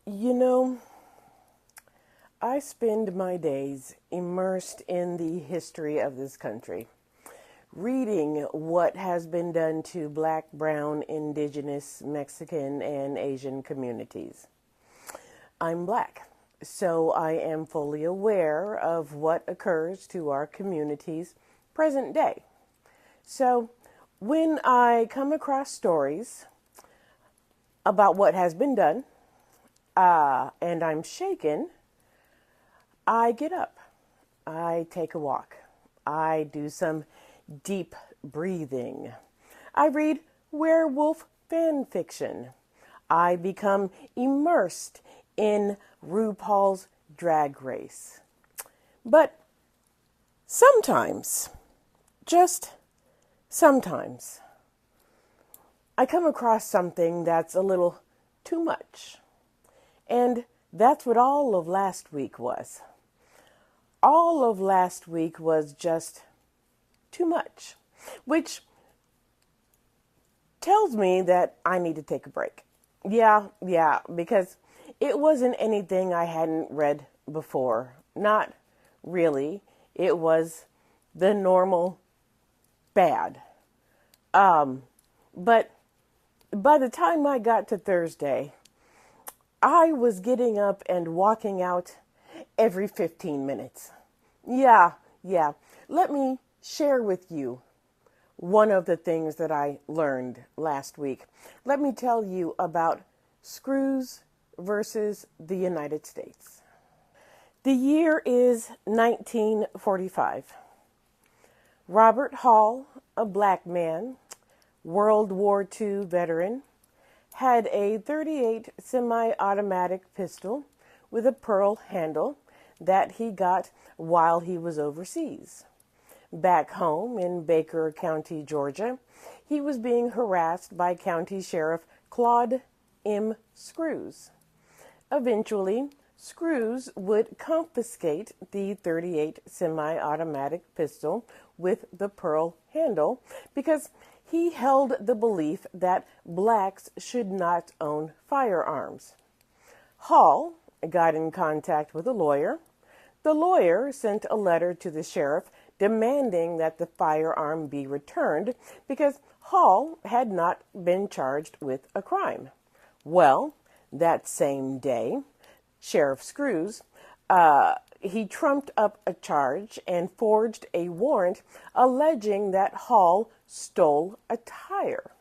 You know, I spend my days immersed in the history of this country, reading what has been done to Black, Brown, Indigenous, Mexican, and Asian communities. I'm Black, so I am fully aware of what occurs to our communities present day. So when I come across stories about what has been done, and I'm shaken, I get up. I take a walk. I do some deep breathing. I read werewolf fan fiction. I become immersed in RuPaul's Drag Race. But sometimes, just sometimes, I come across something that's a little too much. And that's what all of last week was. All of last week was just too much, which tells me that I need to take a break. Yeah, because it wasn't anything I hadn't read before. Not really. It was the normal bad. But by the time I got to Thursday, I was getting up and walking out every 15 minutes. Yeah. Let me share with you one of the things that I learned last week. Let me tell you about screws versus the United States. The year is 1945. Robert Hall, a black man, World War II veteran, had a .38 semi-automatic pistol with a pearl handle that he got while he was overseas. Back home in Baker County, Georgia, he was being harassed by County Sheriff Claude M. Screws. Eventually, Screws would confiscate the .38 semi-automatic pistol with the pearl handle because he held the belief that blacks should not own firearms. Hall got in contact with a lawyer. The lawyer sent a letter to the sheriff demanding that the firearm be returned because Hall had not been charged with a crime. Well, that same day, Sheriff Screws, he trumped up a charge and forged a warrant alleging that Hall stole a tire.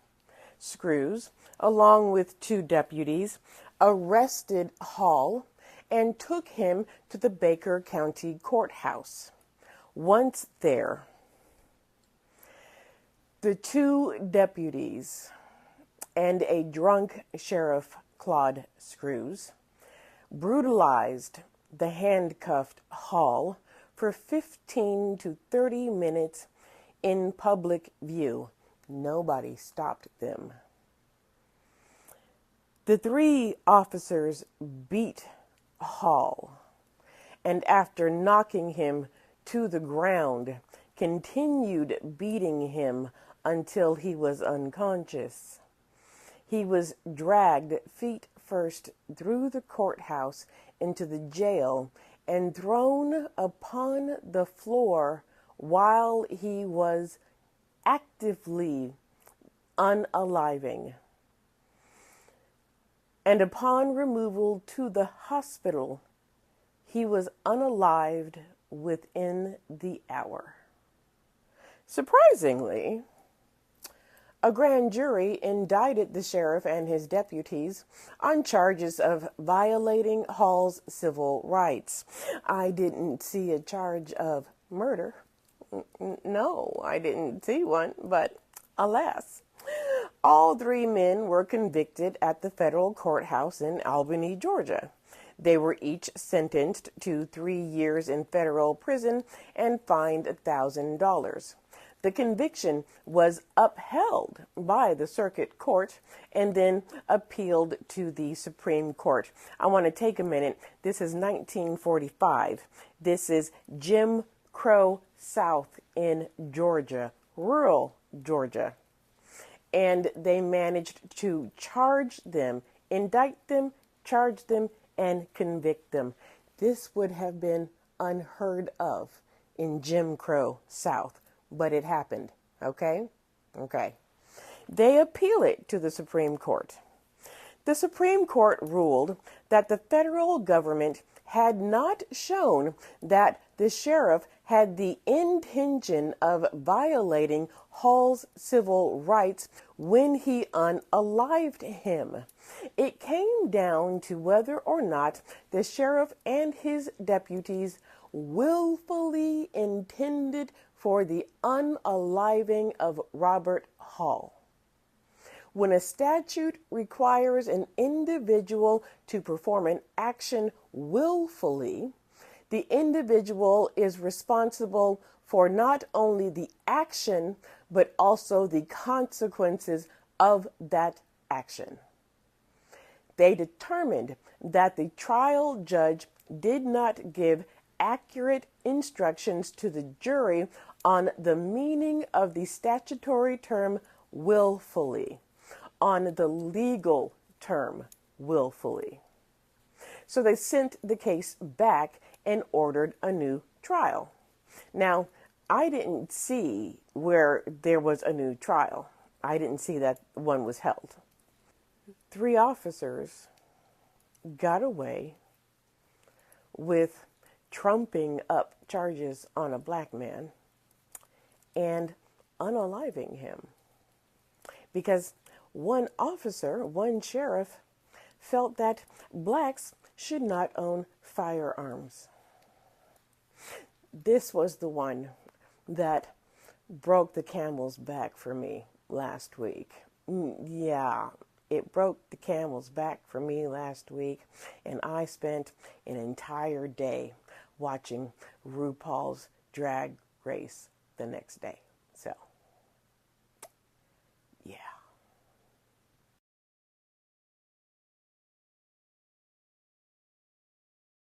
Screws, along with two deputies, arrested Hall and took him to the Baker County Courthouse. Once there, the two deputies and a drunk Sheriff Claude Screws brutalized the handcuffed Hall for 15 to 30 minutes in public view. Nobody stopped them. The three officers beat Hall, and after knocking him to the ground, continued beating him until he was unconscious. He was dragged feet first through the courthouse into the jail and thrown upon the floor while he was actively unaliving. And upon removal to the hospital, he was unalived within the hour. Surprisingly, a grand jury indicted the sheriff and his deputies on charges of violating Hall's civil rights. I didn't see a charge of murder. No, I didn't see one, but alas. All three men were convicted at the federal courthouse in Albany, Georgia. They were each sentenced to 3 years in federal prison and fined $1,000. The conviction was upheld by the circuit court and then appealed to the Supreme Court. I want to take a minute. This is 1945. This is Jim Crow South in Georgia, rural Georgia. And they managed to charge them, indict them, charge them, and convict them. This would have been unheard of in Jim Crow South, but it happened. Okay? Okay. They appeal it to the Supreme Court. The Supreme Court ruled that the federal government had not shown that the sheriff had the intention of violating Hall's civil rights when he unalived him. It came down to whether or not the sheriff and his deputies willfully intended for the unaliving of Robert Hall. When a statute requires an individual to perform an action willfully, the individual is responsible for not only the action, but also the consequences of that action. They determined that the trial judge did not give accurate instructions to the jury on the meaning of the statutory term willfully, on the legal term willfully. So they sent the case back and ordered a new trial. Now, I didn't see where there was a new trial. I didn't see that one was held. 3 officers got away with trumping up charges on a black man and unaliving him because one officer, one sheriff, felt that blacks should not own firearms. This was the one that broke the camel's back for me last week. Yeah, it broke the camel's back for me last week, and I spent an entire day watching RuPaul's Drag Race the next day. So